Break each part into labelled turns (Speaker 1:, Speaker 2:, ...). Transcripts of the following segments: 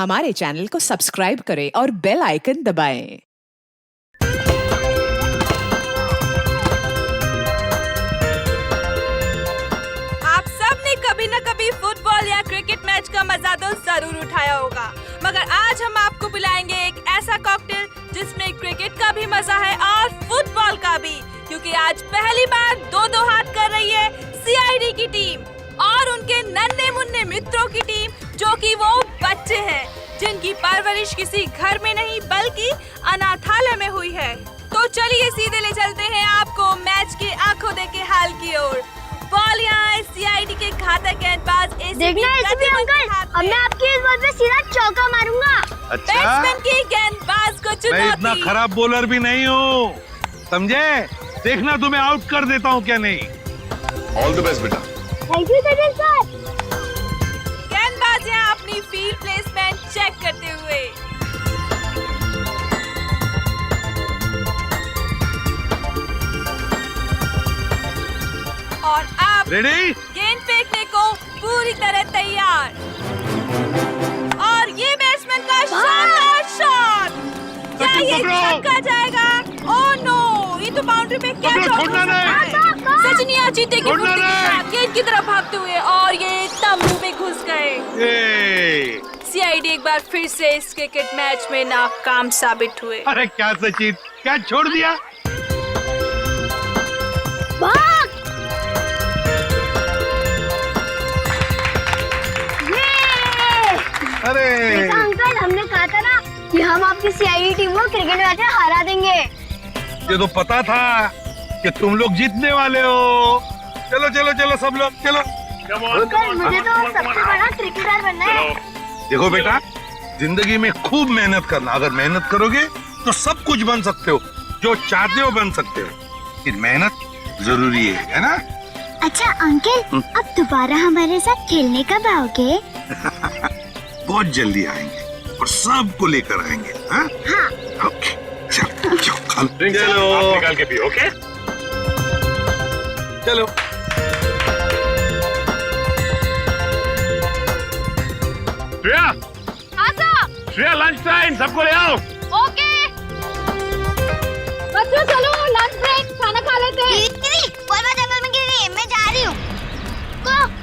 Speaker 1: हमारे चैनल को सब्सक्राइब करें और बेल आइकन दबाएं।
Speaker 2: आप सबने कभी न कभी फुटबॉल या क्रिकेट मैच का मजा तो जरूर उठाया होगा, मगर आज हम आपको पिलाएंगे एक ऐसा कॉकटेल जिसमें क्रिकेट का भी मजा है और फुटबॉल का भी, क्योंकि आज पहली बार दो हाथ कर रही है सीआईडी की टीम और उनके नन्हे मुन्ने मित्रों की टीम, जो कि वो बच्चे हैं जिनकी परवरिश किसी घर में नहीं बल्कि अनाथालय में हुई है। तो चलिए सीधे ले चलते हैं आपको मैच के आंखों देखे हाल की ओर। बॉल यहाँ है सीआईडी के घातक गेंदबाज
Speaker 3: देखना एसीपी अंकल, अब मैं आपकी इस बॉल पे सीधा चौका मारूंगा।
Speaker 4: अच्छा,
Speaker 2: बैट्समैन की गेंदबाज को
Speaker 4: मैं
Speaker 2: चुनौती।
Speaker 4: इतना खराब बॉलर भी नहीं हूँ, समझे? देखना तुम्हें आउट कर देता हूँ क्या नहीं।
Speaker 5: ऑल द बेस्ट बेटा।
Speaker 3: Thank you Sachin sir.
Speaker 2: गेंदबाज यहाँ अपनी फील्ड प्लेसमेंट चेक करते हुए। और अब
Speaker 4: रेडी?
Speaker 2: गेंद फेंकने को पूरी तरह तैयार। और ये बैट्समैन का शानदार शॉट। क्या ये छक्का जाएगा? ओह नो, ये तो बाउंड्री पे क्या
Speaker 4: छोड़ना नहीं।
Speaker 2: सचिन यहाँ चीते की फुर्ती के साथ गेंद की तरफ भागते हुए और ये तंबू में घुस गए। सीआईडी एक बार फिर से इस क्रिकेट मैच में नाकाम साबित हुए।
Speaker 4: अरे क्या सचिन, क्या छोड़ दिया?
Speaker 3: भाग!
Speaker 4: अरे
Speaker 3: अंकल, हमने कहा था ना कि हम आपकी सीआईडी टीम को क्रिकेट मैच में हरा देंगे।
Speaker 4: ये तो पता था कि तुम लोग जीतने वाले हो। चलो चलो चलो सब लोग चलो।
Speaker 3: अंकल, मुझे तो सबसे बड़ा क्रिकेटर बनना है।
Speaker 4: देखो बेटा, जिंदगी में खूब मेहनत करना। अगर मेहनत करोगे तो सब कुछ बन सकते हो, जो चाहते हो बन सकते हो। लेकिन मेहनत जरूरी है ना?
Speaker 3: अच्छा अंकल, अब दोबारा हमारे साथ खेलने कब आओगे?
Speaker 4: बहुत जल्दी आएंगे और सबको लेकर आएंगे। हाँ? ओके, चलो चलो
Speaker 5: चलो निकाल के पियो। ओके
Speaker 4: चलो।
Speaker 5: श्रेया, श्रेया लंच टाइम, सबको ले आओ।
Speaker 3: ओके बच्चों, चलो लंच ब्रेक, खाना खा लेते हैं। बोल जंगल में गिर रही है, मैं जा रही हूँ।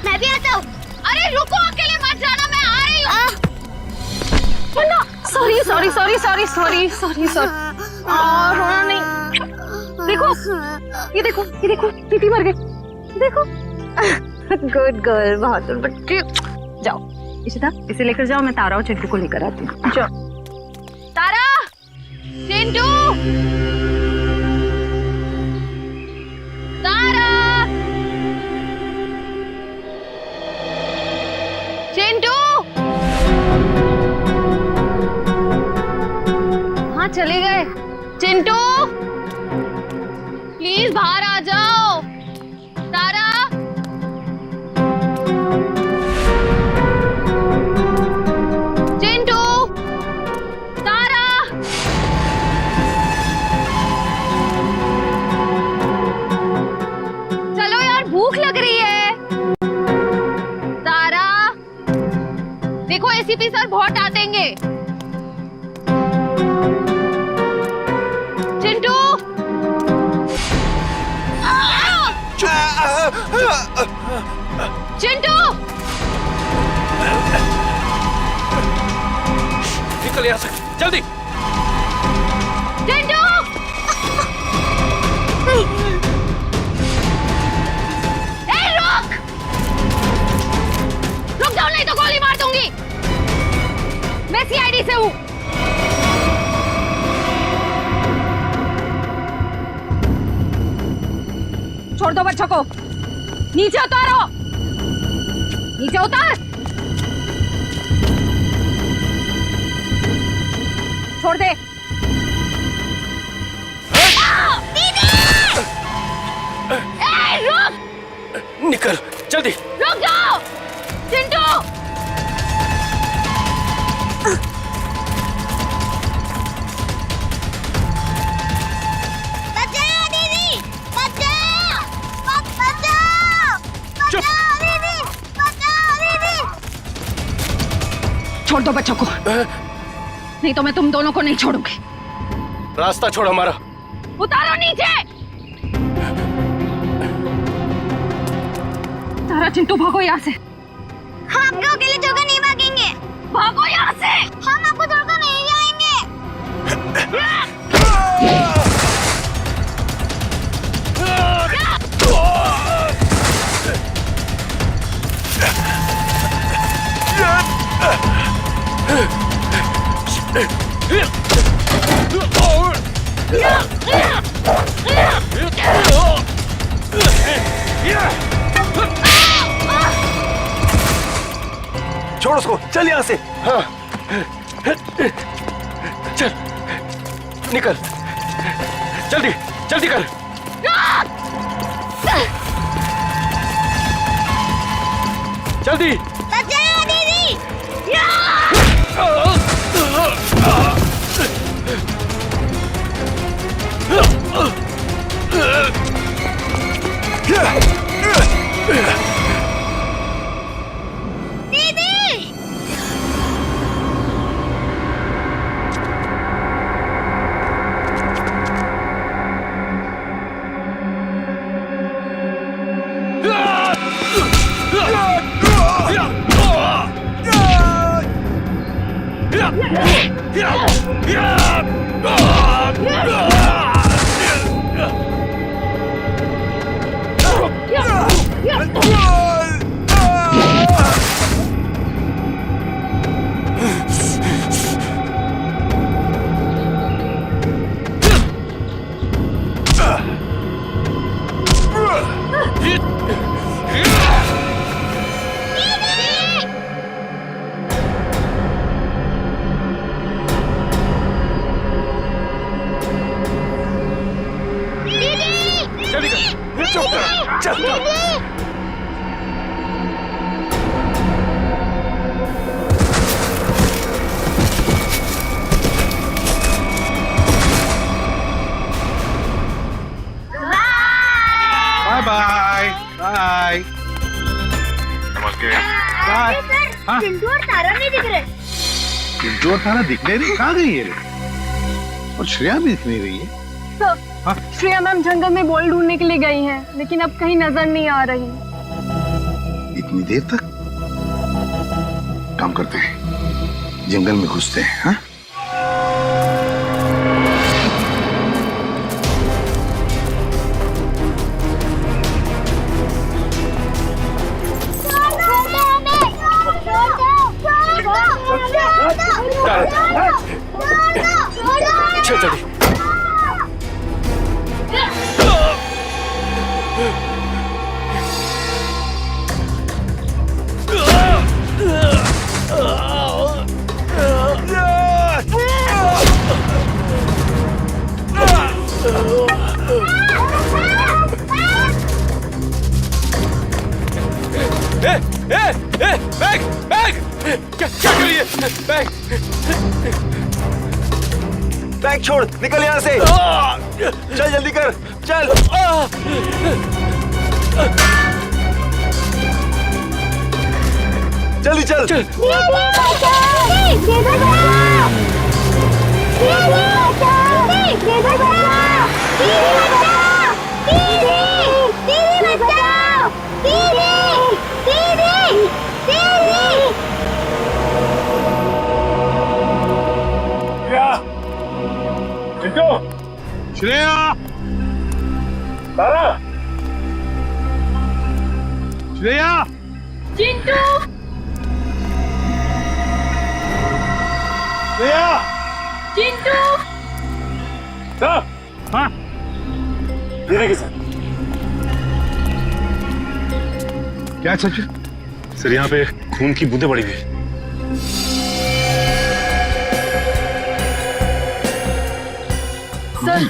Speaker 3: मैं भी आता हूँ। अरे रुको, अकेले मत जाना, मैं आ रही हूँ।
Speaker 6: Sorry sorry sorry sorry sorry sorry sorry रोना नहीं। देखो दीदी मर गई। देखो गुड गर्ल, बहादुर बच्चे। जाओ इशिता, इसे लेकर जाओ, मैं तारा और चिंटू को लेकर आती हूँ। जाओ
Speaker 3: तारा, चिंटू, तारा, चिंटू।
Speaker 6: हाँ चले गए।
Speaker 3: चिंटू प्लीज बाहर आ जाओ। तारा, चिंटू, तारा। चलो यार, भूख लग रही है। तारा, देखो एसीपी सर बहुत डांटेंगे। चिंटू, चिंटू,
Speaker 5: निकल यहाँ से जल्दी।
Speaker 3: चिंटू, रुक जाओ, नहीं तो गोली मार दूंगी। मैं सीआईडी से हूँ।
Speaker 6: छोड़ दो बच्चों को, नीचे उतारो, नीचे उतार। छोड़ दे।
Speaker 3: रुक
Speaker 5: निकल जल्दी।
Speaker 3: जाओ चिंटू।
Speaker 6: छोड़ दो बच्चों को, नहीं तो मैं तुम दोनों को नहीं छोड़ूंगी।
Speaker 7: रास्ता छोड़ हमारा।
Speaker 6: उतारो नीचे। तारा चिंटू भागो यहाँ से।
Speaker 3: हम आपको अकेले छोड़कर नहीं भागेंगे।
Speaker 6: भागो यहाँ से।
Speaker 3: हम आपको छोड़कर नहीं जाएंगे।
Speaker 7: छोड़ उसको, चल यहाँ से। हाँ, चल निकल, जल्दी जल्दी कर। जल्दी।
Speaker 3: बचाओ दीदी।
Speaker 4: Bye bye.
Speaker 5: नमस्ते।
Speaker 4: हाँ?
Speaker 3: चिंटू और तारा नहीं दिख रहे।
Speaker 4: चिंटू और तारा दिख नहीं रही, कहाँ गई है? और श्रेया भी दिख नहीं रही है। हाँ?
Speaker 6: श्रेया मैम जंगल में बॉल ढूंढने के लिए गई हैं, लेकिन अब कहीं नजर नहीं आ रही।
Speaker 4: इतनी देर तक? काम करते हैं, जंगल में घुसते हैं। हाँ?
Speaker 7: चल जल्दी। बैग बैग क्या करिए? बैग बैग छोड़, निकल यहाँ से। चल जल्दी कर, चल। जल्दी चल, चल।
Speaker 5: श्रेया, तारा, श्रेया,
Speaker 6: चिंटू,
Speaker 5: श्रेया,
Speaker 6: चिंटू।
Speaker 5: हाँ, धीरे के साथ।
Speaker 4: क्या सच?
Speaker 5: सर यहाँ पे खून की बूंदें पड़ी हुई।
Speaker 6: सर,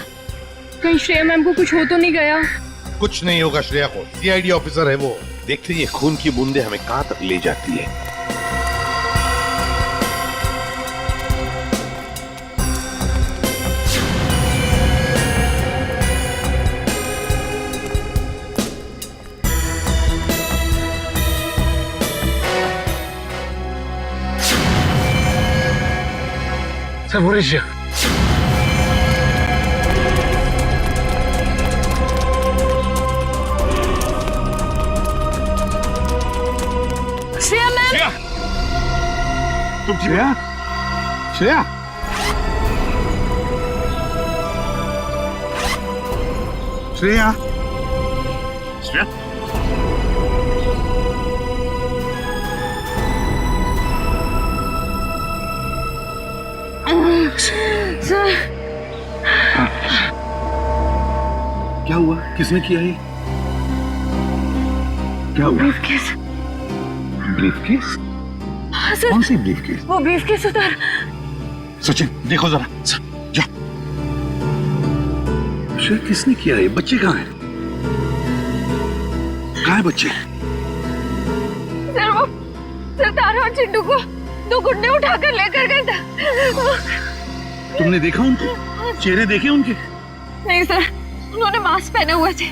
Speaker 6: कहीं श्रेया मैम को कुछ हो तो नहीं गया?
Speaker 4: कुछ नहीं होगा श्रेया को, सीआईडी ऑफिसर है वो। देखते ये खून की बूंदें हमें कहां तक ले जाती है।
Speaker 5: Zaporizhzhia.
Speaker 2: श्रेया मैम,
Speaker 5: श्रेया, तुम श्रेया, श्रेया,
Speaker 4: श्रेया,
Speaker 5: श्रेया,
Speaker 4: क्या हुआ? किसने किया ये? क्या हुआ?
Speaker 6: ब्रीफकेस।
Speaker 4: ब्रीफकेस?
Speaker 6: हाँ सर,
Speaker 4: कौन सी ब्रीफकेस?
Speaker 6: वो ब्रीफकेस उधर।
Speaker 4: सचिन देखो जरा, जा। श्रेया, किसने किया ये? बच्चे कहाँ हैं? कहाँ है बच्चे?
Speaker 6: सर वो तारा और चिंटू को 2 गुंडे उठाकर लेकर गए थे।
Speaker 4: तुमने देखा उनको? चेहरे देखे उनके?
Speaker 6: नहीं सर, उन्होंने मास्क पहने हुए थे।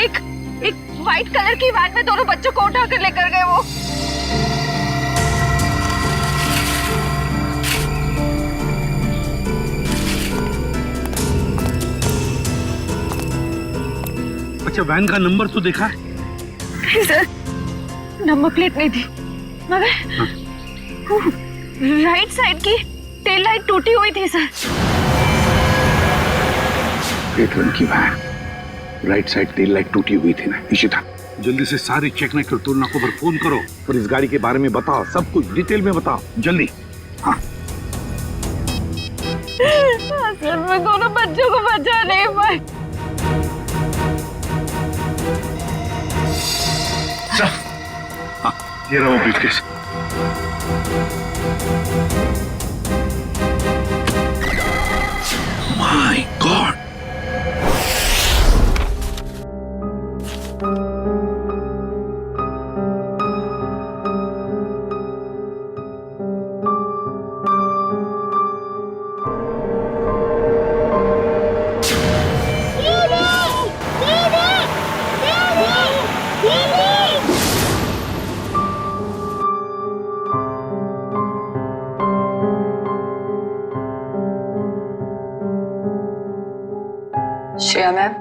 Speaker 6: एक व्हाइट कलर की वैन में दोनों बच्चों को उठाकर लेकर गए वो।
Speaker 4: अच्छा, वैन का नंबर तो देखा है?
Speaker 6: नहीं सर, नंबर प्लेट नहीं थी, मगर राइट साइड की टेल लाइट टूटी हुई थी सर।
Speaker 4: रेड रंग की van, right side tail light टूटी हुई थी ना। इशिता, जल्दी से सारे चेक नाइट और टोल नाकों पर फोन करो और इस गाड़ी के बारे में बताओ, सब कुछ डिटेल में बताओ, जल्दी। हाँ,
Speaker 6: सर मैं दोनों बच्चों को बचा नहीं पाई।
Speaker 4: हाँ, ये रहा वो briefcase. My God,
Speaker 8: Shreya ma'am,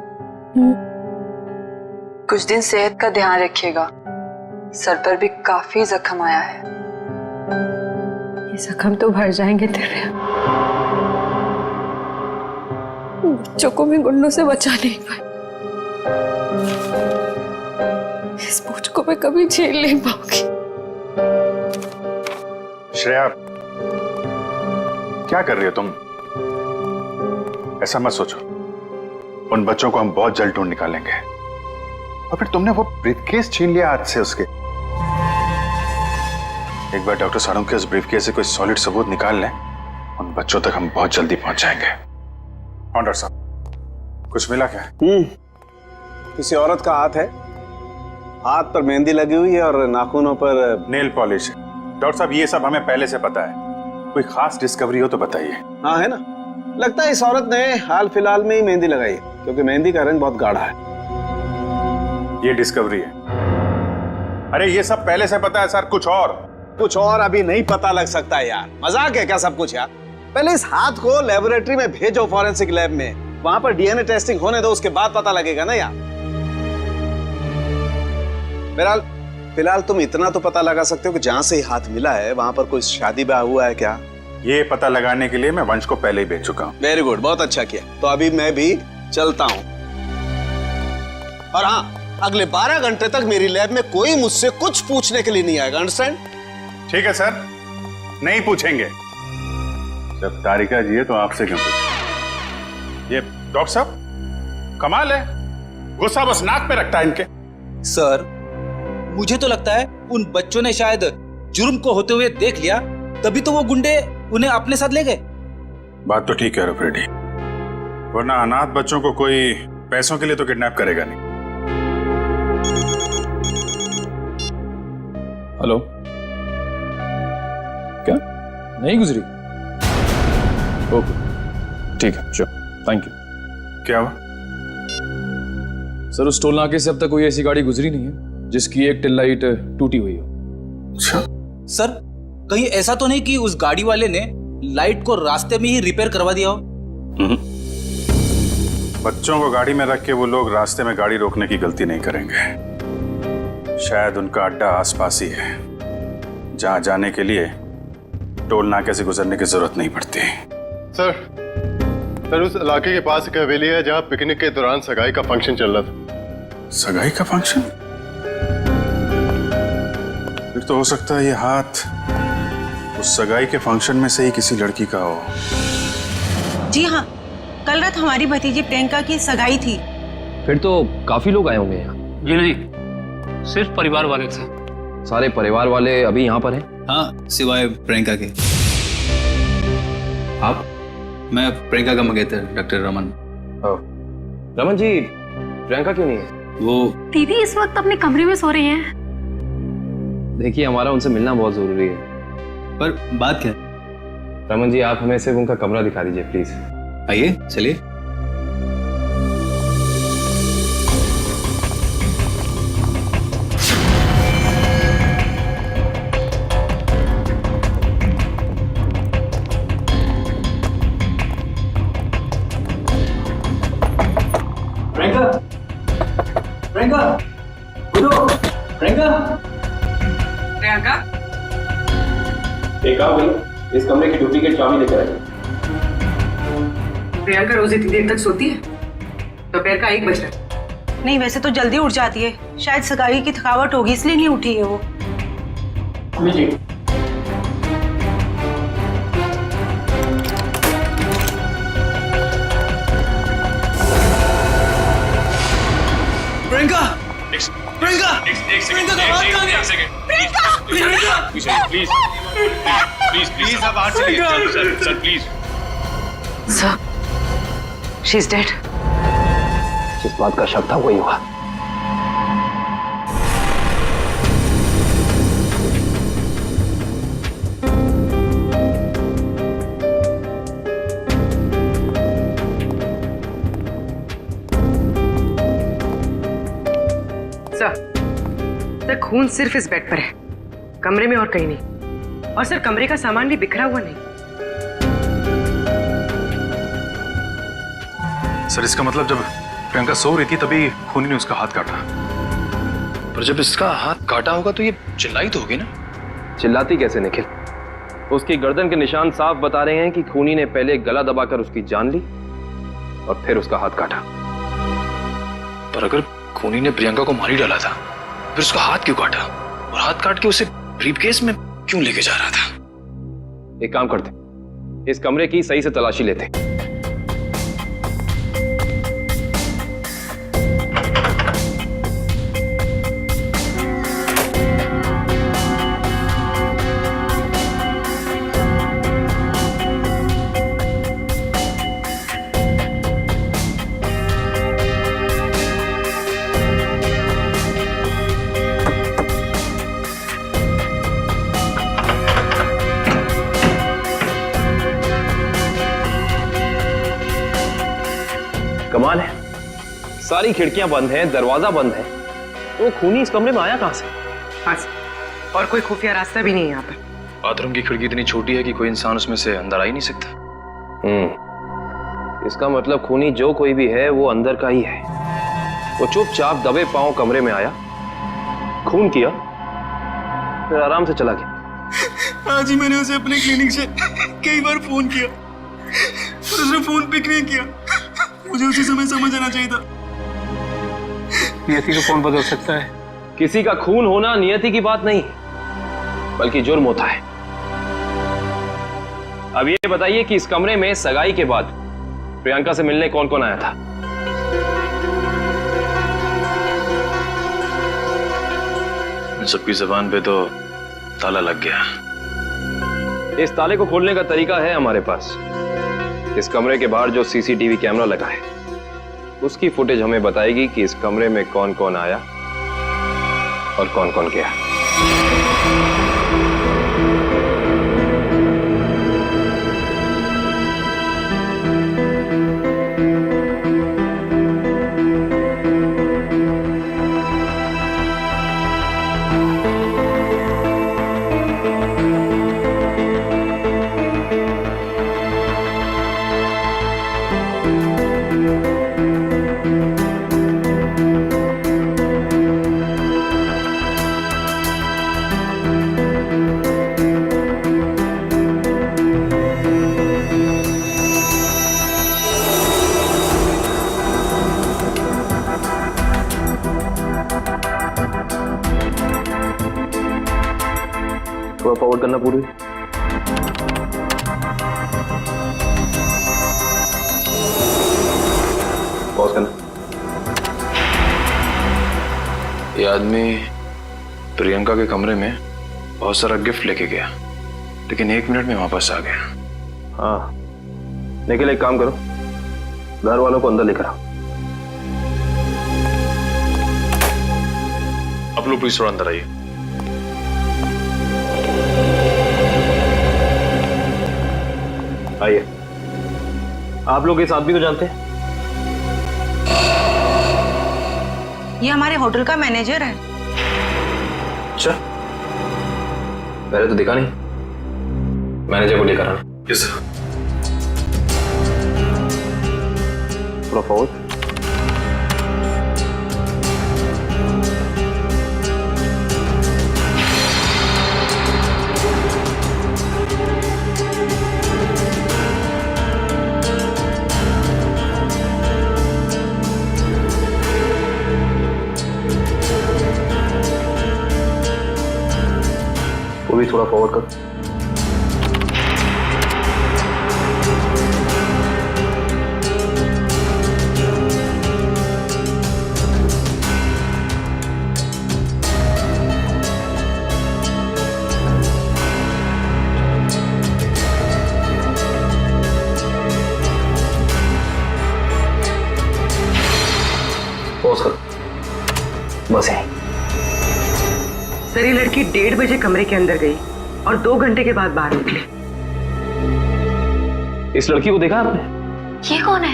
Speaker 8: कुछ दिन सेहत का ध्यान रखिएगा। सर पर भी काफी जख्म आया है।
Speaker 6: ये जख्म तो भर जाएंगे तेरे। बच्चों को भी गुंडों से बचा नहीं पाए। इस बोझ को मैं कभी झेल नहीं पाऊंगी।
Speaker 5: श्रेया, क्या कर रही हो तुम? ऐसा मत सोचो, उन बच्चों को हम बहुत जल्द ढूंढ निकालेंगे। और फिर तुमने वो ब्रीफकेस छीन लिया हाथ से उसके। एक बार डॉक्टर सारों के उस ब्रीफकेस से कोई सॉलिड सबूत निकाल लें, उन बच्चों तक हम बहुत जल्दी पहुंच जाएंगे। डॉक्टर साहब, कुछ मिला क्या?
Speaker 7: किसी औरत का हाथ है, हाथ पर मेहंदी लगी हुई है और नाखूनों पर
Speaker 5: नेल पॉलिश है। डॉक्टर साहब, ये सब हमें पहले से पता है। कोई खास डिस्कवरी हो तो बताइए।
Speaker 7: हाँ है ना, लगता है इस औरत ने हाल फिलहाल में ही मेहंदी लगाई है, क्योंकि मेहंदी का रंग बहुत गाढ़ा है।
Speaker 5: ये डिस्कवरी है? अरे ये सब पहले से पता है सर। कुछ और
Speaker 7: अभी नहीं पता लग सकता है यार। मजाक है क्या सब कुछ यार? पहले इस हाथ को लेबोरेटरी में भेजो, फॉरेंसिक लैब में, वहां पर डीएनए टेस्टिंग होने दो, उसके बाद पता लगेगा ना यार। बहरहाल फिलहाल तुम इतना तो पता लगा सकते हो कि जहां से हाथ मिला है वहां पर कोई शादी ब्याह हुआ है क्या?
Speaker 5: ये पता लगाने के लिए मैं वंश को पहले ही भेज चुका हूँ।
Speaker 7: वेरी गुड, बहुत अच्छा किया। तो अभी मैं भी चलता हूं। और हाँ, अगले 12 घंटे तक मेरी लैब में कोई मुझसे कुछ पूछने के लिए नहीं आएगा। अंडरस्टैंड?
Speaker 5: ठीक है सर, नहीं पूछेंगे। जब तारिका जी है तो आपसे क्यों पूछें? ये डॉक्टर साहब कमाल है, गुस्सा बस नाक पे रखता है इनके।
Speaker 9: सर, मुझे तो लगता है उन बच्चों ने शायद जुर्म को होते हुए देख लिया, तभी तो वो गुंडे उन्हें अपने साथ ले गए।
Speaker 5: बात तो ठीक है रेडी, वरना अनाथ बच्चों को कोई पैसों के लिए तो किडनैप करेगा नहीं।
Speaker 10: हेलो, क्या नहीं गुजरी? ओके, ठीक है, श्योर, थैंक यू।
Speaker 5: क्या हुआ?
Speaker 10: सर, उस टोल नाके से अब तक कोई ऐसी गाड़ी गुजरी नहीं है जिसकी एक टेल लाइट टूटी हुई हो।
Speaker 5: अच्छा
Speaker 9: सर, कहीं ऐसा तो नहीं कि उस गाड़ी वाले ने लाइट को रास्ते में ही रिपेयर करवा दिया हो।
Speaker 5: बच्चों को गाड़ी में रख के वो लोग रास्ते में गाड़ी रोकने की गलती नहीं करेंगे। शायद उनका अड्डा आसपास ही है, जहां जाने के लिए टोल नाके से गुजरने की जरूरत नहीं पड़ती।
Speaker 11: सर उस इलाके के पास एक हवेली है जहाँ पिकनिक के दौरान सगाई का फंक्शन चल रहा था।
Speaker 5: सगाई का फंक्शन? फिर तो हो सकता है ये हाथ उस सगाई के फंक्शन में से ही किसी लड़की का हो।
Speaker 12: जी हाँ, कल रात हमारी भतीजी प्रियंका की सगाई थी।
Speaker 10: फिर तो काफी लोग आए होंगे यहाँ।
Speaker 13: जी नहीं, सिर्फ परिवार वाले थे।
Speaker 10: सारे परिवार वाले अभी यहाँ पर हैं?
Speaker 9: हाँ, सिवाय प्रियंका के।
Speaker 10: आप?
Speaker 9: मैं प्रियंका का मंगेतर डॉक्टर रमन।
Speaker 10: रमन जी, प्रियंका क्यों नहीं है?
Speaker 9: वो
Speaker 6: दीदी इस वक्त अपने कमरे में सो रही हैं।
Speaker 10: देखिए, हमारा उनसे मिलना बहुत जरूरी है।
Speaker 9: पर बात क्या?
Speaker 10: रमन जी, आप हमें सिर्फ उनका कमरा दिखा दीजिए प्लीज।
Speaker 9: आइए, चलिए।
Speaker 13: प्रियंका, उठो। प्रियंका,
Speaker 10: एक काम करिए, इस कमरे की डुप्लीकेट चाबी लेकर आइए।
Speaker 12: प्रियंका रोज इतनी देर तक सोती है? दोपहर का 1 बज रहा। नहीं, वैसे तो जल्दी उठ जाती है। शायद सगाई की थकावट होगी इसलिए नहीं उठी है वो।
Speaker 10: लीजिए।
Speaker 9: प्रियंका! प्रियंका! प्रियंका का हाथ कहाँ गया?
Speaker 5: प्लीज आप बाहर चलिए। Sir please.
Speaker 12: Sir, she is dead.
Speaker 10: जिस बात का शक था वही हुआ।
Speaker 12: सर, खून सिर्फ इस बेड पर है, कमरे में और कहीं नहीं। और सर, कमरे का सामान भी बिखरा हुआ नहीं।
Speaker 5: सर, इसका मतलब जब प्रियंका सो रही थी तभी खूनी ने उसका हाथ काटा।
Speaker 10: पर जब इसका हाथ काटा होगा तो ये चिल्लाई तो होगी ना? चिल्लाती कैसे निखिल? उसकी गर्दन के निशान साफ बता रहे हैं कि खूनी ने पहले गला दबाकर उसकी जान ली और फिर उसका हाथ काटा। पर अगर खूनी ने प्रियंका को मार ही डाला था, फिर उसका हाथ क्यों काटा? और हाथ काट के उसे ब्रीफकेस में क्यों लेके जा रहा था? एक काम करते, इस कमरे की सही से तलाशी लेते। कमाल है, सारी खिड़कियां बंद हैं, दरवाजा बंद है, तो खूनी इस कमरे में आया कहां से?
Speaker 12: हाँ, और कोई खुफिया रास्ता भी नहीं है यहाँ पर।
Speaker 10: बाथरूम की खिड़की इतनी छोटी है कि कोई इंसान उसमें से अंदर आ ही नहीं सकता। इसका मतलब खूनी जो कोई भी है वो अंदर का ही है। वो चुपचाप दबे पांव कमरे में आया, खून किया, फिर आराम से चला गया।
Speaker 9: आज ही मैंने उसे अपने क्लिनिक से कई बार फोन किया, पर उसने फोन पिक नहीं किया। मुझे उसी समय समझ आना चाहिए था।
Speaker 13: नियति को कौन बदल सकता है?
Speaker 10: किसी का खून होना नियति की बात नहीं, बल्कि जुर्म होता है। अब ये बताइए कि इस कमरे में सगाई के बाद प्रियंका से मिलने कौन कौन आया था? इन सबकी जुबान पे तो ताला लग गया। इस ताले को खोलने का तरीका है हमारे पास। इस कमरे के बाहर जो सीसीटीवी कैमरा लगा है, उसकी फुटेज हमें बताएगी कि इस कमरे में कौन कौन आया और कौन कौन गया। करना पूरी। पॉज करना। ये आदमी प्रियंका के कमरे में बहुत सारा गिफ्ट लेके गया, लेकिन 1 मिनट में वापस आ गया। हाँ, निखिल एक काम करो, घर वालों को अंदर लेकर आओ। आप लोग प्लीज थोड़ा अंदर आइए। आइए। आप लोग इस आदमी को जानते हैं?
Speaker 12: ये हमारे होटल का मैनेजर है।
Speaker 10: अच्छा, पहले तो दिखा नहीं। मैनेजर को लेकर आना। Yes sir. थोड़ा फॉरवर्ड। वो भी थोड़ा फॉरवर्ड कर। पॉज कर। बस है।
Speaker 12: सर, ये लड़की 1:30 बजे कमरे के अंदर गई और 2 घंटे के बाद बाहर निकली।
Speaker 10: इस लड़की को देखा आपने?
Speaker 3: ये कौन है?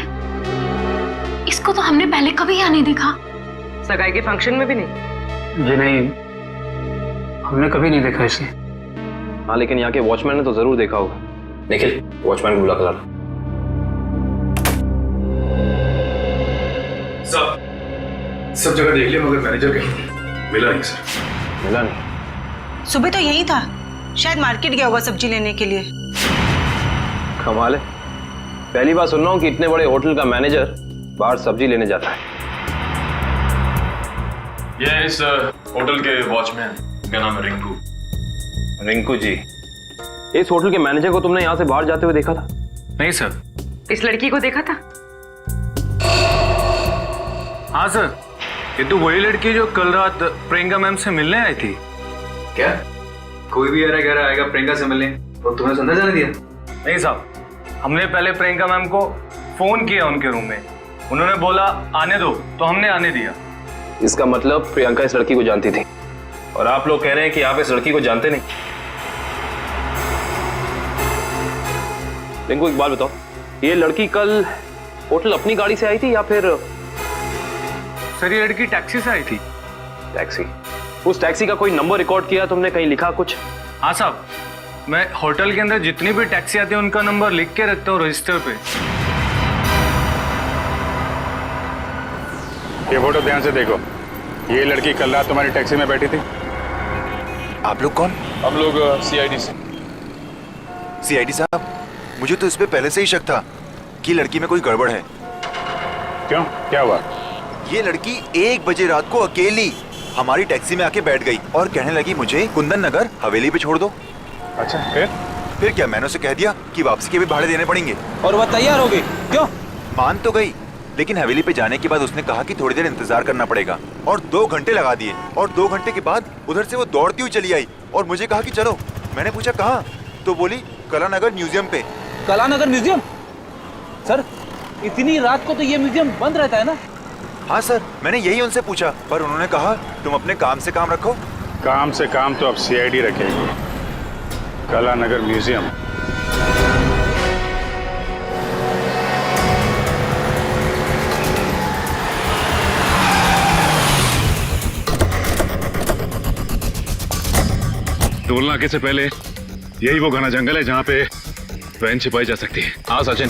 Speaker 3: इसको तो हमने पहले कभी यहाँ नहीं देखा।
Speaker 12: सगाई के फंक्शन में भी नहीं?
Speaker 13: जी नहीं, हमने कभी नहीं देखा इसे।
Speaker 10: हाँ, लेकिन यहाँ के वॉचमैन ने तो जरूर देखा होगा। निखिल, वॉचमैन को बुला कर लाना।
Speaker 4: सब जगह देख लिया, मगर मैनेजर कहीं मिला नहीं सर।
Speaker 10: मिला नहीं?
Speaker 12: सुबह तो यही था, शायद मार्केट गया होगा सब्जी लेने के लिए।
Speaker 10: कमाल है, पहली बार सुन रहा हूँ कि इतने बड़े होटल का मैनेजर बाहर सब्जी लेने जाता है।
Speaker 14: ये इस होटल के वॉचमैन का नाम है रिंकू।
Speaker 10: रिंकू जी, इस होटल के मैनेजर को तुमने यहाँ से बाहर जाते हुए देखा था?
Speaker 13: नहीं सर।
Speaker 12: इस लड़की को देखा था?
Speaker 13: हाँ सर, ये तो वही लड़की जो कल रात प्रियंका मैम से मिलने आई थी।
Speaker 9: क्या कोई भी अरे घर आएगा प्रियंका से मिलने तो तुमने अंदर जाने दिया?
Speaker 13: नहीं साहब, हमने पहले प्रियंका मैम को फोन किया उनके रूम में, उन्होंने बोला आने दो, तो हमने आने दिया।
Speaker 10: इसका मतलब प्रियंका इस लड़की को जानती थी, और आप लोग कह रहे हैं कि आप इस लड़की को जानते नहीं। रिंकू, एक बात बताओ, ये लड़की कल होटल अपनी गाड़ी से आई थी या फिर?
Speaker 13: सर, ये लड़की टैक्सी से आई थी।
Speaker 10: टैक्सी? उस टैक्सी का कोई नंबर रिकॉर्ड किया तुमने, कहीं लिखा कुछ?
Speaker 13: हाँ साहब, मैं होटल के अंदर जितनी भी टैक्सी आती है उनका नंबर लिख के रखता हूँ रजिस्टर पे।
Speaker 5: ये फोटो ध्यान से देखो, ये लड़की कल रात तुम्हारी टैक्सी में बैठी थी।
Speaker 15: आप लोग कौन?
Speaker 14: हम लोग सीआईडी से।
Speaker 15: सीआईडी साहब, मुझे तो इस पे पहले से ही शक था कि लड़की में कोई गड़बड़ है।
Speaker 5: क्यों, क्या हुआ?
Speaker 15: ये लड़की 1 बजे रात को अकेली हमारी टैक्सी में आके बैठ गई और कहने लगी मुझे कुंदन नगर हवेली पे छोड़ दो।
Speaker 5: अच्छा,
Speaker 15: फिर क्या, मैंने उसे कह दिया कि वापसी के भी भाड़े देने पड़ेंगे,
Speaker 9: और वह तैयार हो गई। क्यों?
Speaker 15: मान तो गई, लेकिन हवेली पे जाने के बाद उसने कहा कि थोड़ी देर इंतजार करना पड़ेगा, और 2 घंटे लगा दिए। और 2 घंटे के बाद उधर से वो दौड़ती हुई चली आई और मुझे कहा कि चलो। मैंने पूछा कहाँ, तो बोली कलानगर म्यूजियम पे।
Speaker 9: कलानगर म्यूजियम? सर, इतनी रात को तो ये म्यूजियम बंद रहता है ना?
Speaker 15: हाँ सर, मैंने यही उनसे पूछा, पर उन्होंने कहा तुम अपने काम से काम रखो।
Speaker 5: काम से काम तो अब सीआईडी रखेगी। कलानगर म्यूजियम?
Speaker 4: टोल नाके से पहले यही वो घना जंगल है जहाँ पे वैन छिपाई जा सकती है।
Speaker 10: हाँ सचिन,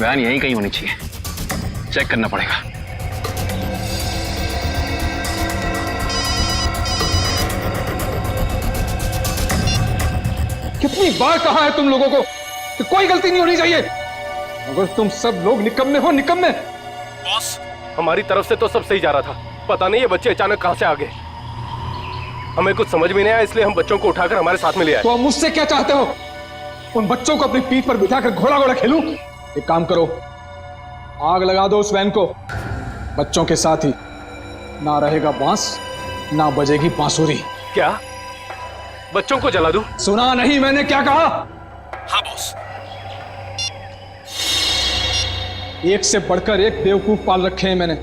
Speaker 10: वैन यहीं कहीं होनी चाहिए, चेक करना पड़ेगा।
Speaker 16: कितनी बार कहा है तुम लोगों को कि कोई गलती नहीं होनी चाहिए, मगर तुम सब लोग निकम्मे हो, निकम्मे।
Speaker 14: बॉस, हमारी तरफ से तो सब सही जा रहा था, पता नहीं ये बच्चे अचानक कहां से आ गए।
Speaker 13: हमें कुछ समझ में नहीं आया, इसलिए हम बच्चों को उठाकर हमारे साथ में ले आए।
Speaker 16: तो आप मुझसे क्या चाहते हो? उन बच्चों को अपनी पीठ पर बिठाकर घोड़ा घोड़ा खेलूं? एक काम करो, आग लगा दो उस वैन को। बच्चों के साथ ही ना रहेगा बांस, ना बजेगी बांसुरी।
Speaker 13: क्या बच्चों को जला दूं?
Speaker 16: सुना नहीं मैंने क्या कहा?
Speaker 13: हाँ बॉस।
Speaker 16: एक से बढ़कर एक बेवकूफ पाल रखे हैं मैंने।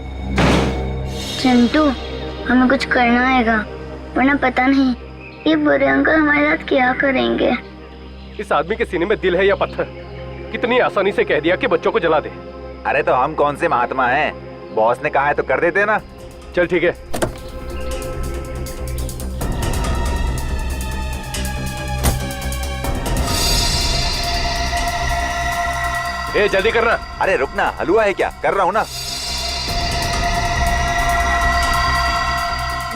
Speaker 3: चिंटू, हमें कुछ करना आएगा, वरना पता नहीं ये बुरे अंकल हमारे साथ क्या करेंगे।
Speaker 13: इस आदमी के सीने में दिल है या पत्थर? कितनी आसानी से कह दिया कि बच्चों को जला दे।
Speaker 15: अरे तो हम कौन से महात्मा हैं? बॉस ने कहा है तो कर देते ना।
Speaker 13: चल ठीक है। ए जल्दी करना।
Speaker 15: अरे रुकना, हलवा है क्या? कर रहा हूँ ना।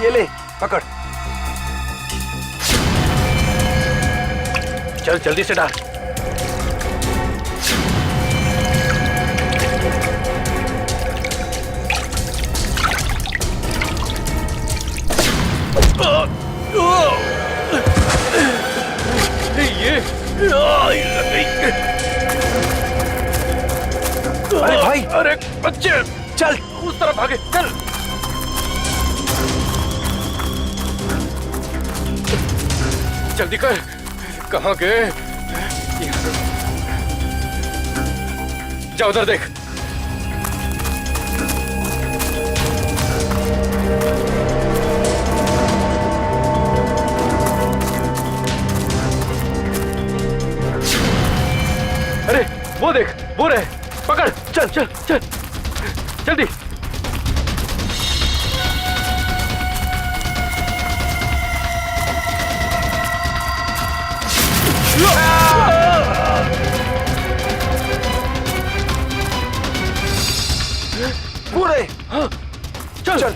Speaker 15: ये ले पकड़।
Speaker 13: चल जल्दी से डाल।
Speaker 15: अरे भाई,
Speaker 13: अरे बच्चे
Speaker 15: चल
Speaker 13: उस तरफ भागे, चल। जल्दी कर, कहाँ गए? जा उधर देख। अरे वो देख, वो रहे, पकड़। चल चल चल जल्दी।
Speaker 15: पूरे
Speaker 13: हाँ, चल चल।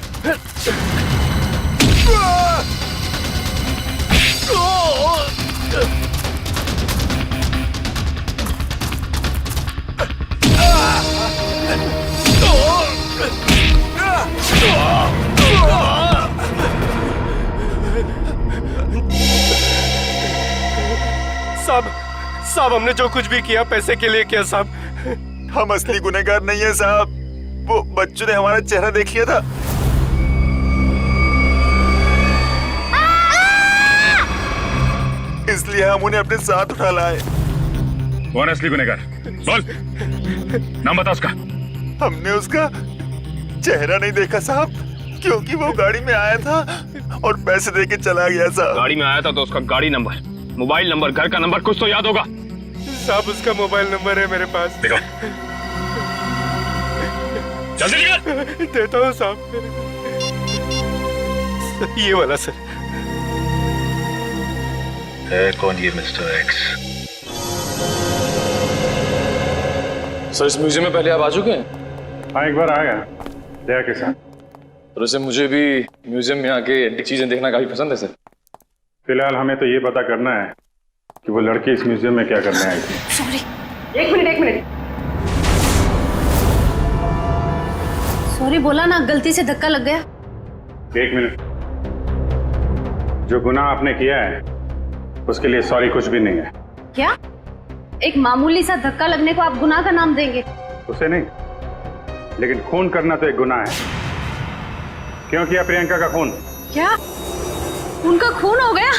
Speaker 13: साहब हमने जो कुछ भी किया पैसे के लिए किया साहब।
Speaker 15: हम असली गुनहगार नहीं है साहब। वो बच्चों ने हमारा चेहरा देख लिया था। इसलिए हम उन्हें अपने साथ उठा लाए।
Speaker 5: कौन असली गुनहगार? बोल, नाम बता उसका।
Speaker 15: हमने उसका चेहरा नहीं देखा साहब, क्योंकि वो गाड़ी में आया था और पैसे देके चला गया साहब।
Speaker 14: गाड़ी में आया था तो उसका गाड़ी नंबर, मोबाइल नंबर, घर का नंबर कुछ तो याद होगा।
Speaker 13: साहब उसका मोबाइल नंबर है मेरे पास।
Speaker 5: देखो जल्दी
Speaker 13: कर। देता हूँ साहब, ये वाला सर।
Speaker 5: है कौन ये मिस्टर एक्स?
Speaker 14: सर इस म्यूजियम में पहले आप आ चुके हैं?
Speaker 5: हाँ एक बार आया दया के साथ।
Speaker 14: तो वैसे मुझे भी म्यूजियम में आके एंटीक चीजें देखना काफी पसंद है सर।
Speaker 5: फिलहाल हमें तो ये पता करना है कि वो लड़की इस म्यूजियम में क्या करने आई थी।
Speaker 12: सॉरी, एक मिनट। सॉरी बोला ना, गलती से धक्का लग गया।
Speaker 5: एक मिनट। जो गुनाह आपने किया है उसके लिए सॉरी कुछ भी नहीं है।
Speaker 12: क्या? एक मामूली सा धक्का लगने को आप गुनाह का नाम देंगे?
Speaker 5: उसे नहीं, लेकिन खून करना तो एक गुनाह है। क्यों किया प्रियंका का खून?
Speaker 12: क्या उनका खून हो गया?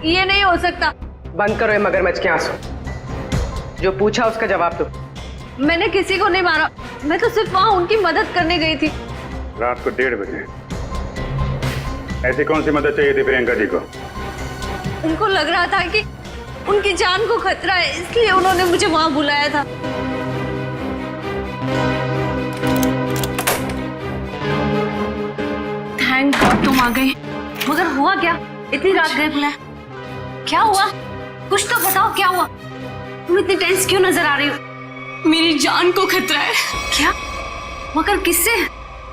Speaker 12: ये नहीं हो सकता। बंद करो ये मगरमच्छ के आंसू। जो पूछा उसका जवाब दो। मैंने किसी को नहीं मारा, मैं तो सिर्फ वहां उनकी मदद करने गई थी।
Speaker 5: रात को 1:30 बजे ऐसी कौन सी मदद चाहिए थी प्रियंका जी को?
Speaker 12: उनको लग रहा था कि उनकी जान को खतरा है, इसलिए उन्होंने मुझे वहां बुलाया था। थैंक गॉड तुम आ गई। मगर हुआ क्या? इतनी रात गए बुलाया, क्या हुआ? कुछ तो बताओ, क्या हुआ? तुम इतनी टेंस क्यों नजर आ रही हो?
Speaker 17: मेरी जान को खतरा है।
Speaker 12: क्या? मगर किससे?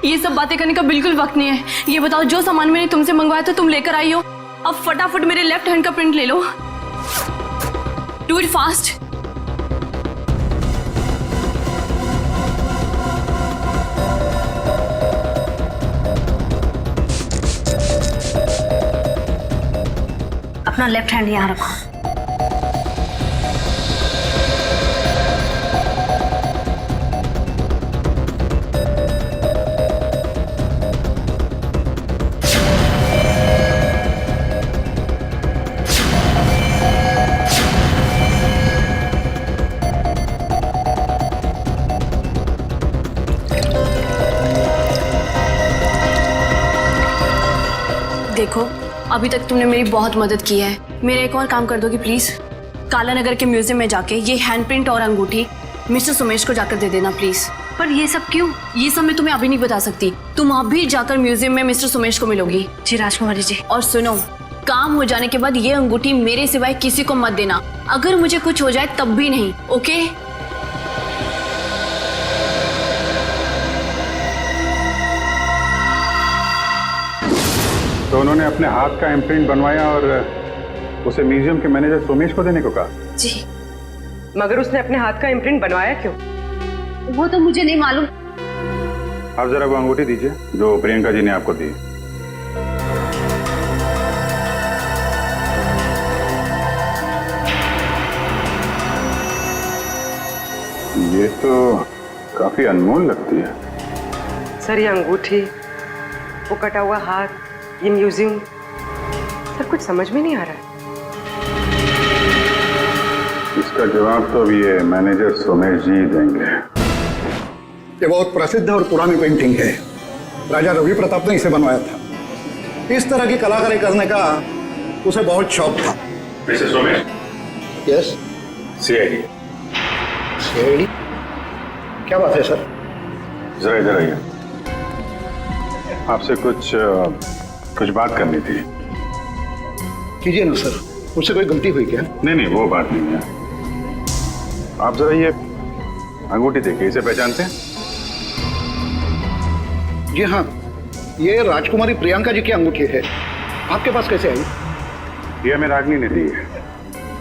Speaker 17: ये सब बातें करने का बिल्कुल वक्त नहीं है। ये बताओ, जो सामान मैंने तुमसे मंगवाया था तुम लेकर आई हो, अब फटाफट मेरे लेफ्ट हैंड का प्रिंट ले लो। Do it fast.
Speaker 6: अपना लेफ्ट हैंड यहाँ रखो।
Speaker 17: देखो, अभी तक तुमने मेरी बहुत मदद की है। मेरा एक और काम कर दोगी प्लीज? काला नगर के म्यूजियम में जाके ये हैंडप्रिंट और अंगूठी मिस्टर सुमेश को जाकर दे देना प्लीज।
Speaker 6: पर ये सब क्यों?
Speaker 17: ये सब मैं तुम्हें अभी नहीं बता सकती। तुम अभी जाकर म्यूजियम में मिस्टर सुमेश को मिलोगी।
Speaker 6: जी राजकुमारी जी।
Speaker 17: और सुनो, काम हो जाने के बाद ये अंगूठी मेरे सिवाय किसी को मत देना। अगर मुझे कुछ हो जाए तब भी नहीं, ओके?
Speaker 5: तो उन्होंने अपने हाथ का इम्प्रिंट बनवाया और उसे म्यूजियम के मैनेजर सोमेश को देने को कहा?
Speaker 12: जी। मगर उसने अपने हाथ का इम्प्रिंट बनवाया क्यों?
Speaker 6: वो तो मुझे नहीं मालूम।
Speaker 5: आप जरा वो अंगूठी दीजिए जो प्रियंका जी ने आपको दी। ये तो काफी अनमोल लगती है।
Speaker 12: सर, ये अंगूठी, वो कटा हुआ हाथ, ये म्यूजियम, सर कुछ समझ में नहीं आ रहा है।
Speaker 5: इसका जवाब तो अभी ये मैनेजर सोमेश जी देंगे।
Speaker 4: ये बहुत प्रसिद्ध और पुरानी पेंटिंग है। राजा रवि प्रताप ने इसे बनवाया था। इस तरह की कलाकारी करने का उसे बहुत शौक था।
Speaker 5: Mister Somesh.
Speaker 4: Yes.
Speaker 5: CID.
Speaker 4: CID? क्या बात है सर?
Speaker 5: जरा इधर आइए, आपसे कुछ बात करनी थी।
Speaker 4: कीजिए ना सर, मुझसे कोई गलती हुई क्या?
Speaker 5: नहीं, वो बात नहीं है। आप जरा ये अंगूठी देखिए, इसे पहचानते हैं?
Speaker 4: जी हाँ, ये राजकुमारी प्रियंका जी की अंगूठी है। आपके पास कैसे आई?
Speaker 5: ये हमें रागनी ने दी है।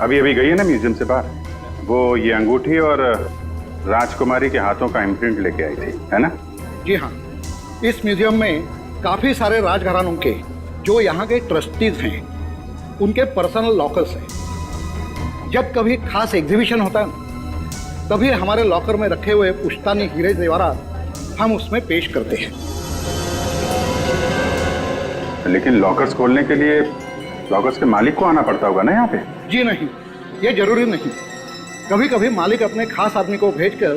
Speaker 5: अभी गई है ना म्यूजियम से बाहर, वो ये अंगूठी और राजकुमारी के हाथों का इम्प्रिंट लेके आई थी, है ना?
Speaker 4: जी हाँ, इस म्यूजियम में काफी सारे राजघरानों के जो यहाँ के ट्रस्टीज हैं उनके पर्सनल लॉकर्स हैं। जब कभी खास एग्जीबिशन होता है तभी हमारे लॉकर में रखे हुए पुश्तानी हीरे जेवरात हम उसमें पेश करते हैं।
Speaker 5: लेकिन लॉकर्स खोलने के लिए लॉकर्स के मालिक को आना पड़ता होगा ना यहाँ पे?
Speaker 4: जी नहीं, ये जरूरी नहीं। कभी कभी मालिक अपने खास आदमी को भेजकर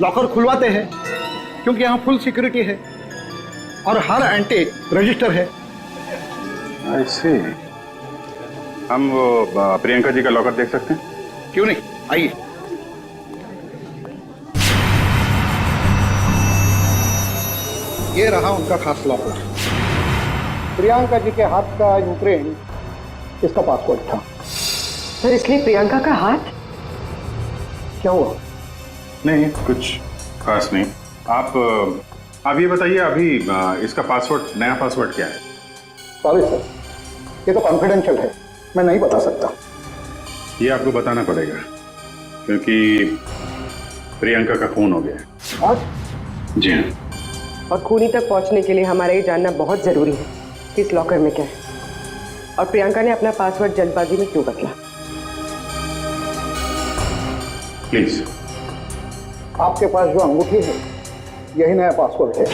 Speaker 4: लॉकर खुलवाते हैं, क्योंकि यहाँ फुल सिक्योरिटी है और हर एंटीक रजिस्टर है।
Speaker 5: I see। हम वो प्रियंका जी का लॉकर देख सकते हैं?
Speaker 4: क्यों नहीं, आइए। ये रहा उनका खास लॉकर। प्रियंका जी के हाथ का इम्प्रिंट इसका पासवर्ड था।
Speaker 12: सर, इसलिए प्रियंका का हाथ?
Speaker 4: क्या हुआ?
Speaker 5: नहीं, कुछ खास नहीं। आप ये बताइए, अभी इसका पासवर्ड, नया पासवर्ड क्या है?
Speaker 4: सॉरी सर, ये तो कॉन्फिडेंशियल है, मैं नहीं बता सकता।
Speaker 5: ये आपको बताना पड़ेगा क्योंकि प्रियंका का खून हो गया है।
Speaker 4: और?
Speaker 5: जी हाँ।
Speaker 12: और खूनी तक पहुंचने के लिए हमारा ये जानना बहुत जरूरी है कि इस लॉकर में क्या है और प्रियंका ने अपना पासवर्ड जल्दबाजी में क्यों बदला।
Speaker 5: प्लीज।
Speaker 4: आपके पास जो अंगूठी है यही नया पासवर्ड है।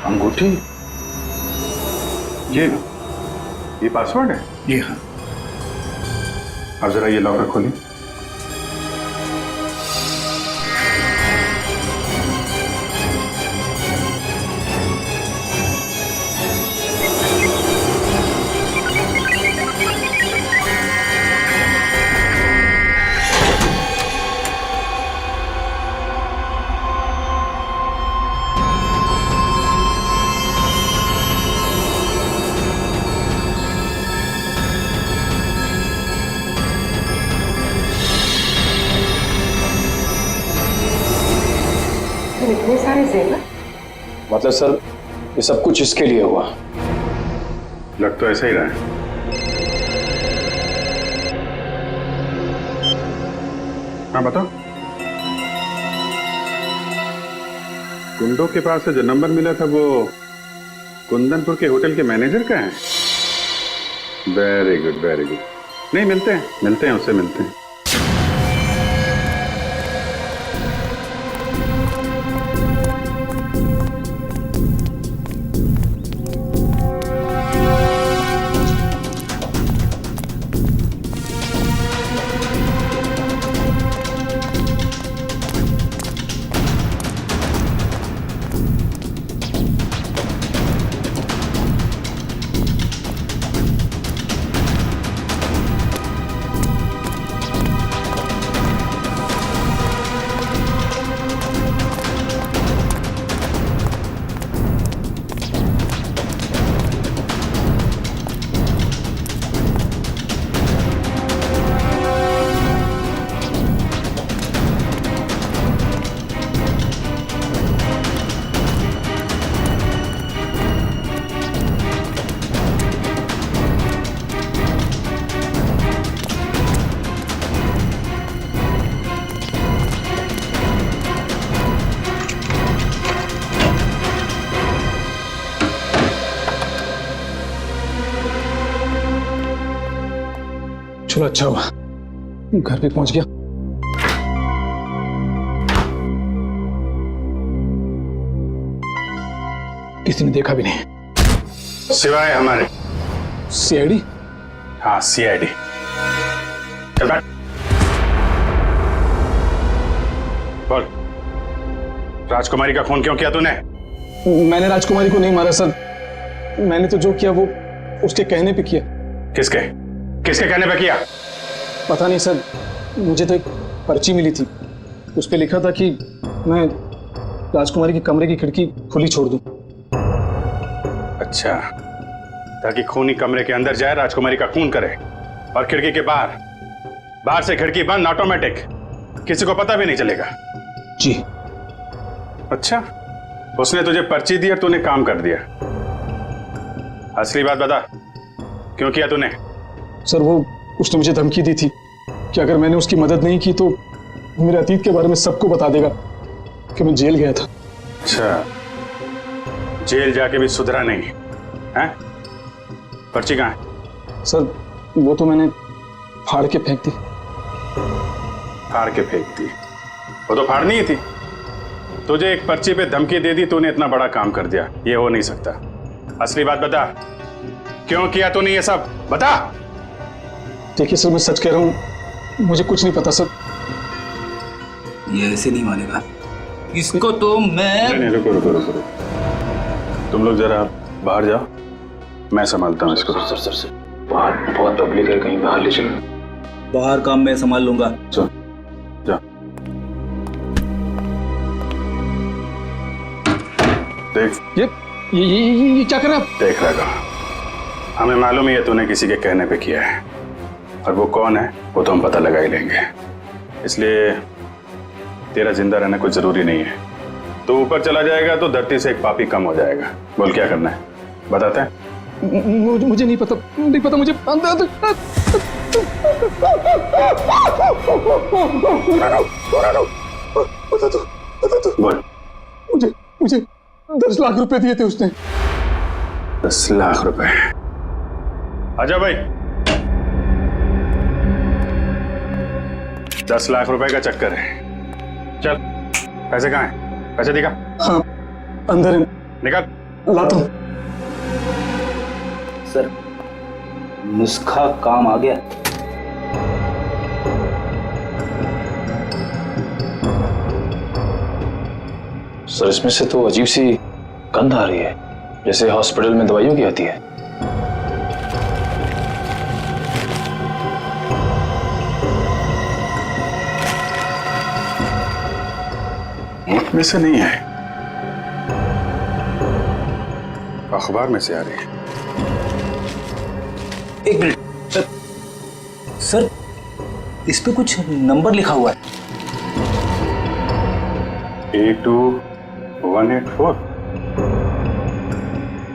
Speaker 5: अंगूठी? ये पासवर्ड है?
Speaker 4: जी हाँ।
Speaker 5: आप जरा ये लॉकर खोलिए।
Speaker 12: इतने सारे जेवर?
Speaker 16: मतलब सर, ये सब कुछ इसके लिए हुआ?
Speaker 5: लग तो ऐसा ही रहा है। हाँ बताओ। गुंडों के पास से जो नंबर मिला था वो कुंदनपुर के होटल के मैनेजर का है? Very good very good. नहीं, मिलते हैं उससे मिलते हैं।
Speaker 16: चलो अच्छा हुआ घर भी पहुंच गया। किसी ने देखा भी नहीं
Speaker 5: सिवाय हमारे
Speaker 16: सीआईडी।
Speaker 5: हाँ सीआईडी। चल बैठ। बोल, राजकुमारी का खून क्यों किया तूने?
Speaker 16: मैंने राजकुमारी को नहीं मारा सर, मैंने तो जो किया वो उसके कहने पे किया।
Speaker 5: किसके किसके कहने पे किया?
Speaker 16: पता नहीं सर, मुझे तो एक पर्ची मिली थी, उस पे लिखा था कि मैं राजकुमारी के कमरे की खिड़की खुली छोड़ दूं।
Speaker 5: अच्छा, ताकि खूनी कमरे के अंदर जाए, राजकुमारी का खून करे और खिड़की के बाहर से खिड़की बंद ऑटोमेटिक, किसी को पता भी नहीं चलेगा।
Speaker 16: जी।
Speaker 5: अच्छा, उसने तुझे पर्ची दी और तूने काम कर दिया। असली बात बता, क्यों किया तूने?
Speaker 16: सर वो उसने मुझे धमकी दी थी कि अगर मैंने उसकी मदद नहीं की तो मेरे अतीत के बारे में सबको बता देगा कि मैं जेल गया था।
Speaker 5: अच्छा, जेल जाके भी सुधरा नहीं है? पर्ची कहाँ है?
Speaker 16: सर वो तो मैंने फाड़ के फेंक दी।
Speaker 5: फाड़ के फेंक दी? वो तो फाड़नी ही थी। तुझे एक पर्ची पे धमकी दे दी, तूने इतना बड़ा काम कर दिया, ये हो नहीं सकता। असली बात बता, क्यों किया तूने ये सब? बता।
Speaker 16: देखिए सर, मैं सच कह रहा हूँ, मुझे कुछ नहीं पता सर।
Speaker 9: ये ऐसे नहीं मानेगा इसको तो मैं।
Speaker 5: नहीं, रुको। तुम लोग जरा बाहर जाओ, मैं संभालता हूँ इसको।
Speaker 10: सर बाहर बहुत पब्लिक है, कहीं बाहर ले चलो।
Speaker 9: बाहर काम मैं संभाल लूंगा।
Speaker 5: चल जा। देख
Speaker 16: ये क्या कर रहा है?
Speaker 5: देख रहा, हमें मालूम ही है तूने किसी के कहने पे किया है, और वो कौन है वो तो हम पता लगा ही लेंगे। इसलिए तेरा जिंदा रहना कुछ जरूरी नहीं है। तो ऊपर चला जाएगा तो धरती से एक पापी कम हो जाएगा। बोल क्या करना है, बताते हैं?
Speaker 16: मुझे नहीं पता मुझे। बता दो।
Speaker 5: बोल।
Speaker 16: मुझे 10 लाख रुपए दिए थे उसने।
Speaker 5: 10 लाख रुपए? आजा भाई। 10 लाख रुपए का चक्कर है। चल, पैसे कहाँ हैं? पैसे दिखा।
Speaker 16: हाँ, अंदर है।
Speaker 5: निकाल।
Speaker 16: लाता हूँ।
Speaker 9: सर नुस्खा काम आ गया।
Speaker 10: सर इसमें से तो अजीब सी गंध आ रही है, जैसे हॉस्पिटल में दवाइयों की आती है।
Speaker 5: मुख में से नहीं है, अखबार में से आ रही है।
Speaker 9: एक मिनट सर, इस पे कुछ नंबर लिखा हुआ है।
Speaker 5: 82184।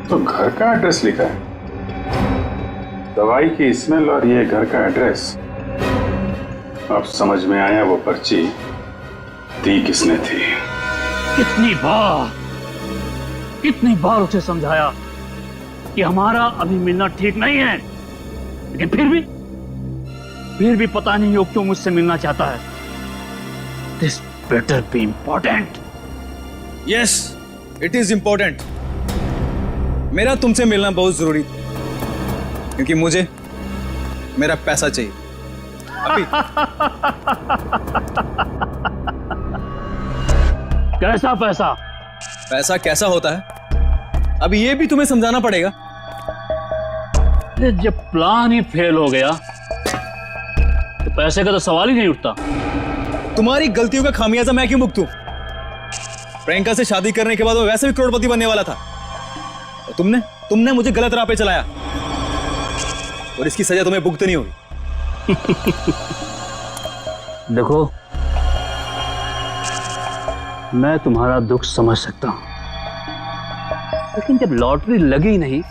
Speaker 5: तो घर का एड्रेस लिखा है। दवाई की स्मेल और ये घर का एड्रेस। अब समझ में आया वो पर्ची दी किसने थी।
Speaker 18: कितनी बार उसे समझाया कि हमारा अभी मिलना ठीक नहीं है। लेकिन फिर भी पता नहीं वो क्यों मुझसे मिलना चाहता है। This better be important.
Speaker 9: Yes, it is important. मेरा तुमसे मिलना बहुत जरूरी, क्योंकि मुझे मेरा पैसा चाहिए अभी।
Speaker 18: कैसा पैसा?
Speaker 9: पैसा कैसा होता है अभी ये भी तुम्हें समझाना पड़ेगा।
Speaker 18: जब प्लान ही फेल हो गया तो पैसे का तो सवाल ही नहीं उठता।
Speaker 9: तुम्हारी गलतियों का खामियाजा मैं क्यों भुगतूं? प्रियंका से शादी करने के बाद वो वैसे भी करोड़पति बनने वाला था, और तुमने मुझे गलत राह पे चलाया, और इसकी सजा तुम्हें भुगतनी होगी।
Speaker 18: देखो, मैं तुम्हारा दुख समझ सकता हूं, लेकिन जब लॉटरी लगी नहीं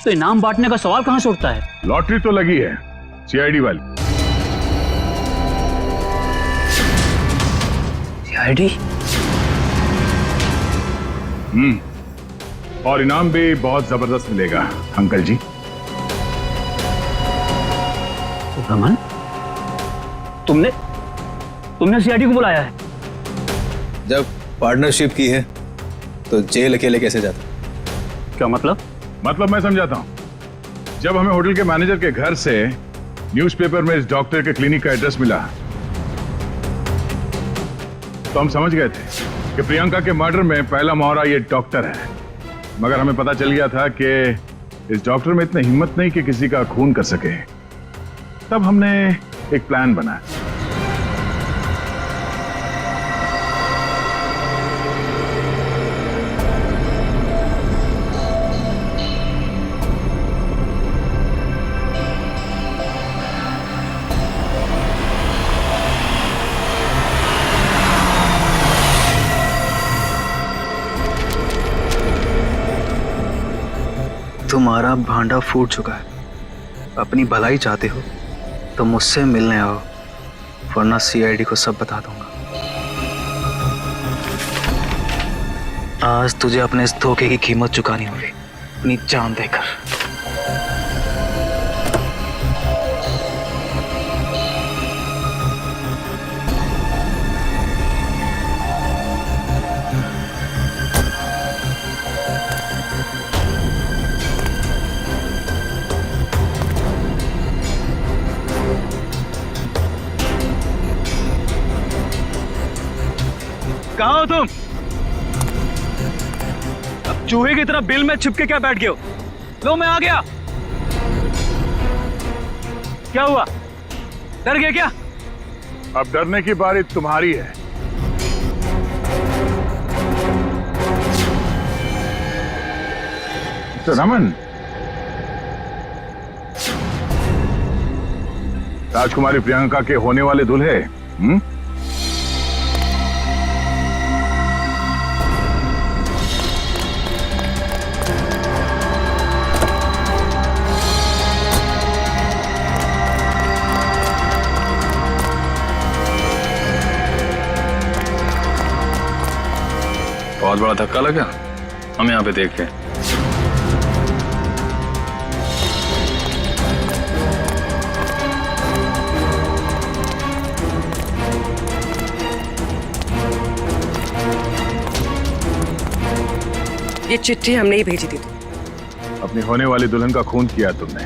Speaker 18: तो इनाम बांटने का सवाल कहां से उठता है?
Speaker 5: लॉटरी तो लगी है सीआईडी वाली।
Speaker 18: सीआईडी?
Speaker 5: और इनाम भी बहुत जबरदस्त मिलेगा अंकल जी।
Speaker 18: रमन, तुमने सीआईडी को बुलाया है?
Speaker 9: जब पार्टनरशिप की है तो जेल अकेले कैसे जाता?
Speaker 18: क्या मतलब?
Speaker 5: मतलब मैं समझाता हूं। जब हमें होटल के मैनेजर के घर से न्यूज़पेपर में इस डॉक्टर के क्लिनिक का एड्रेस मिला तो हम समझ गए थे कि प्रियंका के मर्डर में पहला मोहरा ये डॉक्टर है। मगर हमें पता चल गया था कि इस डॉक्टर में इतनी हिम्मत नहीं कि किसी का खून कर सके। तब हमने एक प्लान बनाया।
Speaker 9: तुम्हारा भांडा फूट चुका है। अपनी भलाई चाहते हो तो मुझसे मिलने आओ, वरना सीआईडी को सब बता दूंगा। आज तुझे अपने इस धोखे की कीमत चुकानी होगी, अपनी जान देकर।
Speaker 13: कहाँ हो तुम? अब चूहे की तरह बिल में छिपके क्या बैठ गए हो? लो, मैं आ गया। क्या हुआ? डर गए क्या?
Speaker 5: अब डरने की बारी तुम्हारी है। तो रमन, राजकुमारी प्रियंका के होने वाले दूल्हे,
Speaker 14: बहुत बड़ा धक्का लगा हम यहाँ पे देख के।
Speaker 12: ये चिट्ठी हमने ही भेजी थी।
Speaker 5: अपनी होने वाली दुल्हन का खून किया तुमने,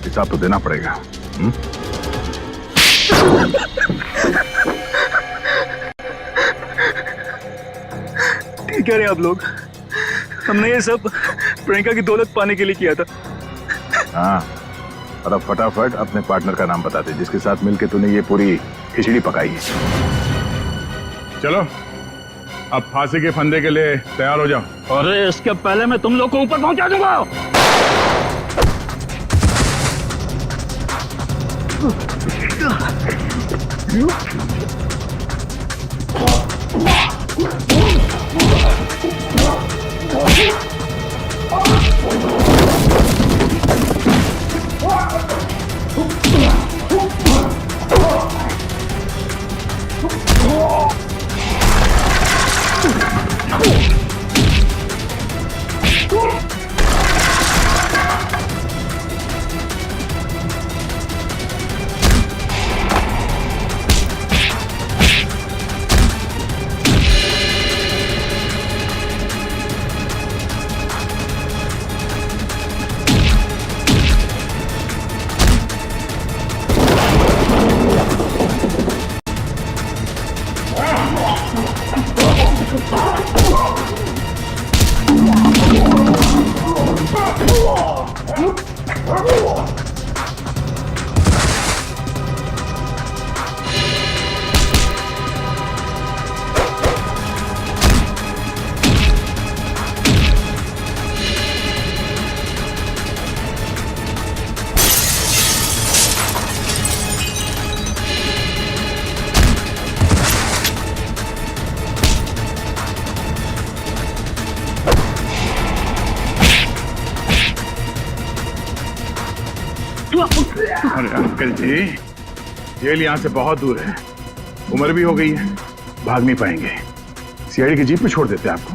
Speaker 5: हिसाब तो देना पड़ेगा।
Speaker 13: ठीक कह रहे आप लोग, हमने ये सब प्रियंका की दौलत पाने के लिए किया था।
Speaker 5: हाँ, और अब फटाफट अपने पार्टनर का नाम बता दे जिसके साथ मिलके तूने ये पूरी खिचड़ी पकाई है। चलो, अब फांसी के फंदे के लिए तैयार हो जाओ।
Speaker 18: अरे इसके पहले मैं तुम लोग को ऊपर पहुंचा दूंगा।
Speaker 5: अरे अंकल जी, जेल यहाँ से बहुत दूर है, उम्र भी हो गई है, भाग नहीं पाएंगे। सीआईडी की जीप में छोड़ देते हैं आपको।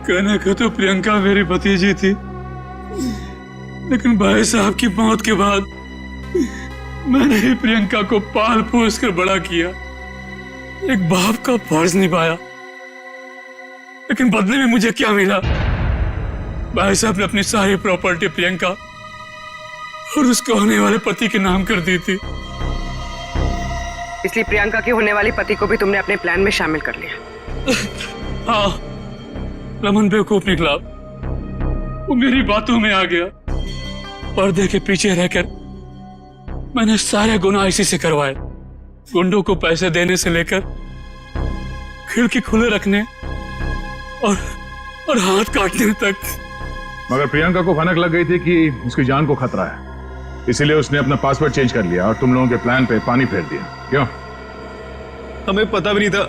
Speaker 19: कहने को तो प्रियंका मेरी भतीजी थी, लेकिन भाई साहब की मौत के बाद मैंने ही प्रियंका को पाल पोस कर बड़ा किया, एक बाप का फर्ज निभाया। लेकिन बदले में मुझे क्या मिला? भाई साहब ने अपनी सारी प्रॉपर्टी प्रियंका और उसके होने वाले पति के नाम कर दी थी।
Speaker 12: इसलिए प्रियंका के होने वाले पति को भी तुमने अपने प्लान में शामिल कर लिया।
Speaker 19: हाँ, रमन बेवकूफ निकला, वो मेरी बातों में आ गया। पर्दे के पीछे रहकर मैंने सारे गुनाह इसी से करवाए, गुंडों को पैसे देने से लेकर खिड़की खुले रखने और हाथ काटने तक।
Speaker 5: मगर प्रियंका को भनक लग गई थी कि उसकी जान को खतरा है, इसीलिए उसने अपना पासवर्ड चेंज कर लिया और तुम लोगों के प्लान पे पानी फेर दिया। क्यों?
Speaker 9: हमें पता भी नहीं था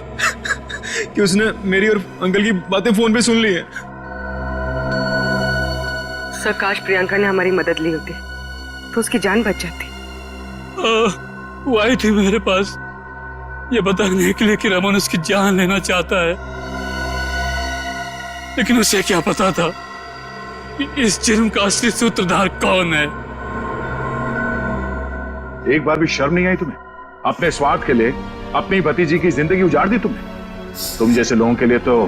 Speaker 9: कि उसने मेरी और अंकल की बातें फोन पे सुन ली है।
Speaker 12: सर, काश प्रियंका ने हमारी मदद ली होती तो उसकी जान बच जाती।
Speaker 19: वो आई थी मेरे पास ये बताने के लिए कि रमन उसकी जान लेना चाहता है, लेकिन उसे क्या पता था कि इस जुर्म का असली सूत्रधार कौन है।
Speaker 5: एक बार भी शर्म नहीं आई तुम्हें? अपने स्वार्थ के लिए अपनी भतीजी की जिंदगी उजाड़ दी तुमने। तुम जैसे लोगों के लिए तो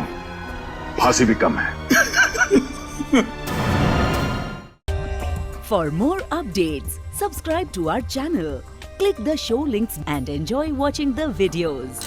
Speaker 5: फांसी भी कम है।
Speaker 1: For more updates, subscribe to our channel, click the show links and enjoy watching the videos.